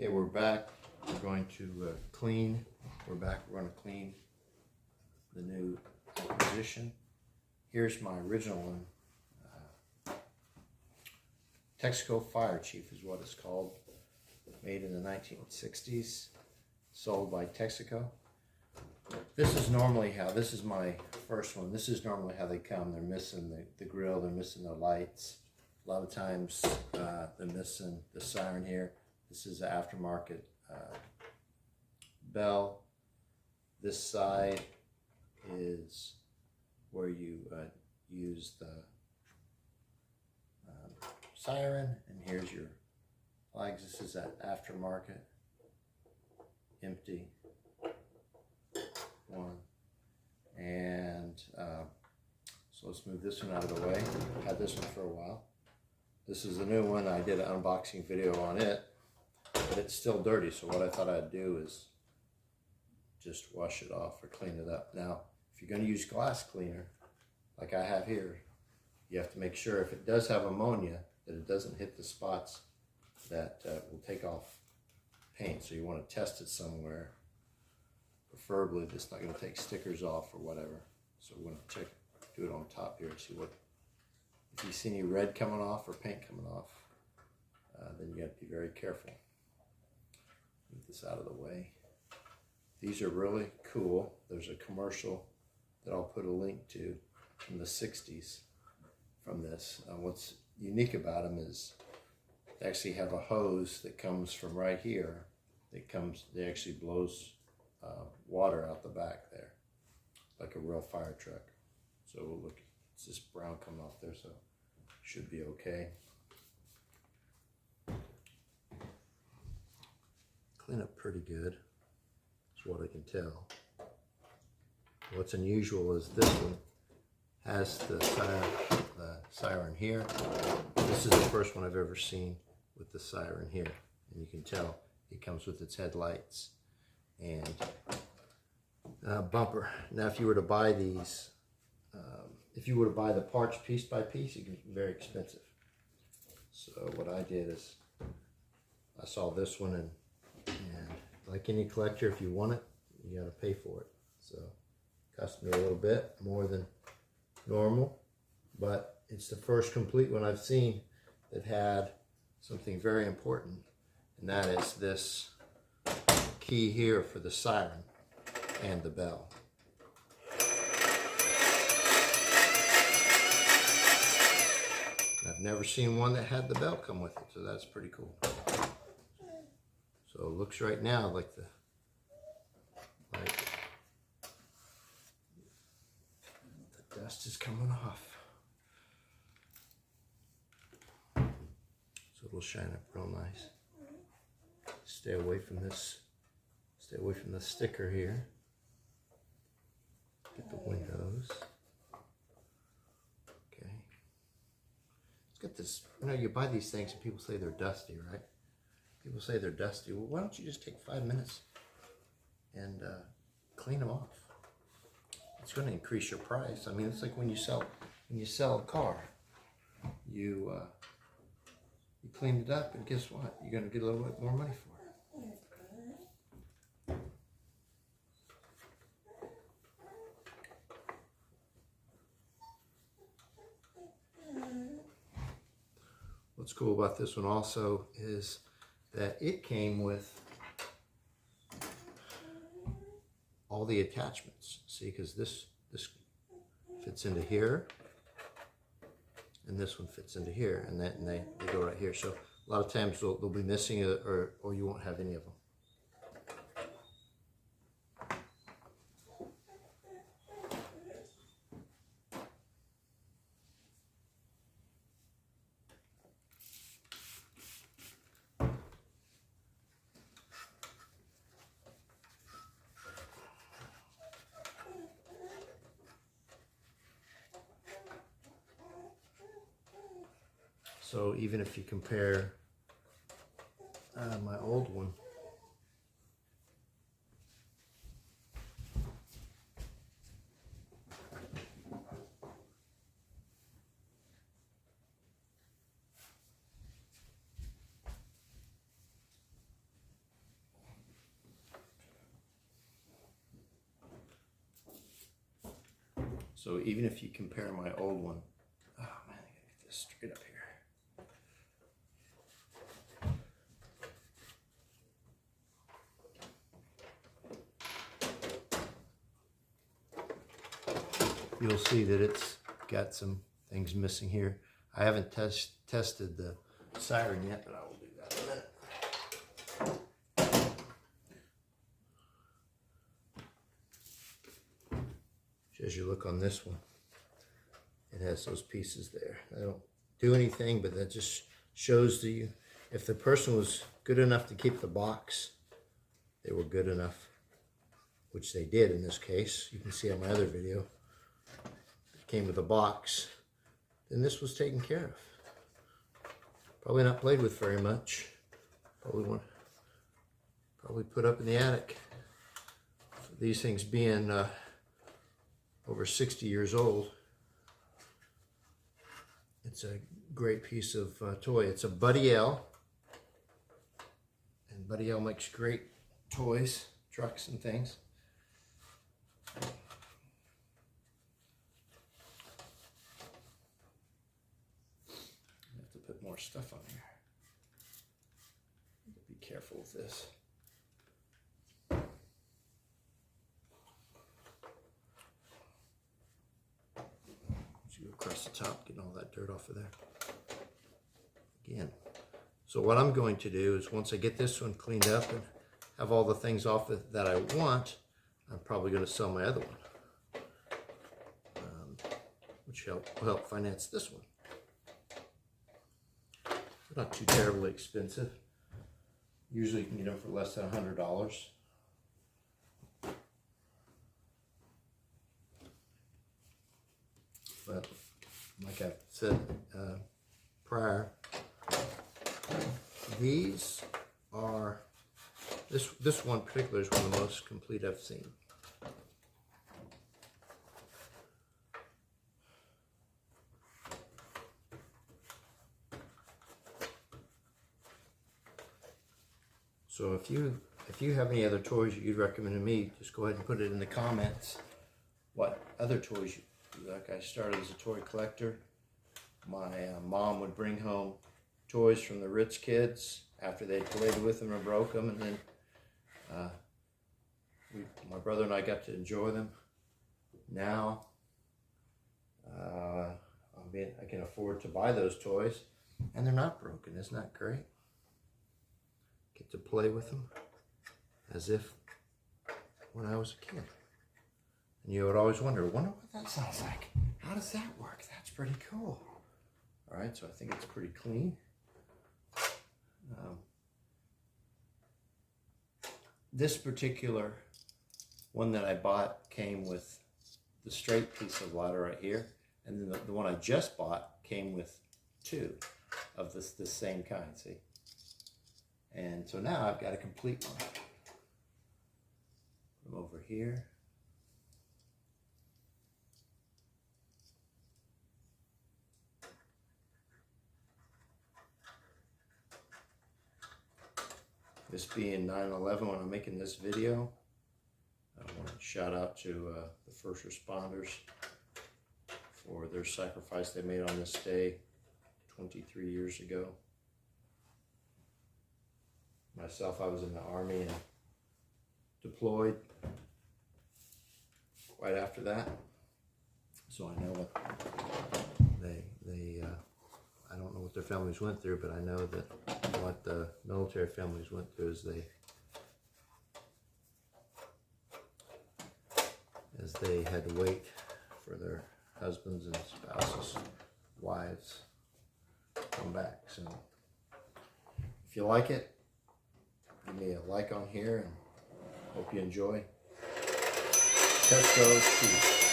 Okay, we're back. We're going to clean. We're back. We're going to clean the new acquisition. Here's my original one. Texaco Fire Chief is what it's called. Made in the 1960s. Sold by Texaco. This is normally how, this is my first one. This is normally how they come. They're missing the grill. They're missing the lights. A lot of times they're missing the siren here. This is an aftermarket bell. This side is where you use the siren, and here's your flags. This is that aftermarket empty one, and so let's move this one out of the way. Had this one for a while. This is the new one. I did an unboxing video on it, but it's still dirty, so what I thought I'd do is just wash it off or clean it up. Now, if you're going to use glass cleaner, like I have here, you have to make sure if it does have ammonia that it doesn't hit the spots that will take off paint. So you want to test it somewhere. Preferably, it's not going to take stickers off or whatever. So we're going to do it on top here and see what, if you see any red coming off or paint coming off, then you got to be very careful. Move this out of the way. These are really cool. There's a commercial that I'll put a link to from the 60s from this. What's unique about them is they actually have a hose that comes from right here. They actually blows water out the back there, like a real fire truck. So we'll look, it's this brown coming off there, so should be okay. Clean up pretty good, is what I can tell. What's unusual is this one has the siren here. This is the first one I've ever seen with the siren here, and you can tell it comes with its headlights and bumper. Now, if you were to buy these, if you were to buy the parts piece by piece, it can be very expensive. So what I did is I saw this one, and like any collector, if you want it, you got to pay for it. So it cost me a little bit more than normal, but it's the first complete one I've seen that had something very important, and that is this key here for the siren and the bell. I've never seen one that had the bell come with it, so that's pretty cool. So it looks right now like the dust is coming off. So it'll shine up real nice. Stay away from this. Stay away from the sticker here. Get the windows. Okay. It's got this, you know, you buy these things and people say they're dusty, right? People say they're dusty. Well, why don't you just take 5 minutes and clean them off? It's going to increase your price. I mean, it's like when you sell a car, you clean it up, and guess what? You're going to get a little bit more money for it. What's cool about this one also is that it came with all the attachments. See, because this fits into here, and this one fits into here, and they go right here. So a lot of times they'll be missing it, or you won't have any of them. So even if you compare my old one, So even if you compare my old one, oh man, I gotta get this straight up here. You'll see that it's got some things missing here. I haven't tested the siren yet, but I will do that in a minute. As you look on this one, it has those pieces there. They don't do anything, but that just shows to you if the person was good enough to keep the box, they were good enough, which they did in this case. You can see on my other video, it came with a box, then this was taken care of. Probably not played with very much. Probably put up in the attic. So these things being over 60 years old, it's a great piece of toy. It's a Buddy L, and Buddy L makes great toys, trucks and things. I have to put more stuff on here. Be careful with this. Across the top, getting all that dirt off of there. Again, so what I'm going to do is once I get this one cleaned up and have all the things off it that I want, I'm probably going to sell my other one, which will help finance this one. Not too terribly expensive. Usually you can get them for less than $100. But like I've said prior, these are, this one in particular is one of the most complete I've seen. So if you have any other toys you'd recommend to me, just go ahead and put it in the comments. What other toys you like? I started as a toy collector. My mom would bring home toys from the Ritz kids after they'd played with them and broke them, and then my brother and I got to enjoy them. Now I can afford to buy those toys, and they're not broken. Isn't that great? Get to play with them as if when I was a kid. And you would always wonder what that sounds like. How does that work? That's pretty cool. All right, so I think it's pretty clean. This particular one that I bought came with the straight piece of ladder right here, and then the one I just bought came with two of this same kind, see? And so now I've got a complete one. From over here. This being 9/11 when I'm making this video, I want to shout out to the first responders for their sacrifice they made on this day 23 years ago. Myself, I was in the Army and deployed right after that, so I know what I don't know what their families went through, but I know that what the military families went through as they had to wait for their husbands and spouses, wives, to come back. So if you like it, give me a like on here, and hope you enjoy. Texaco Fire Chief.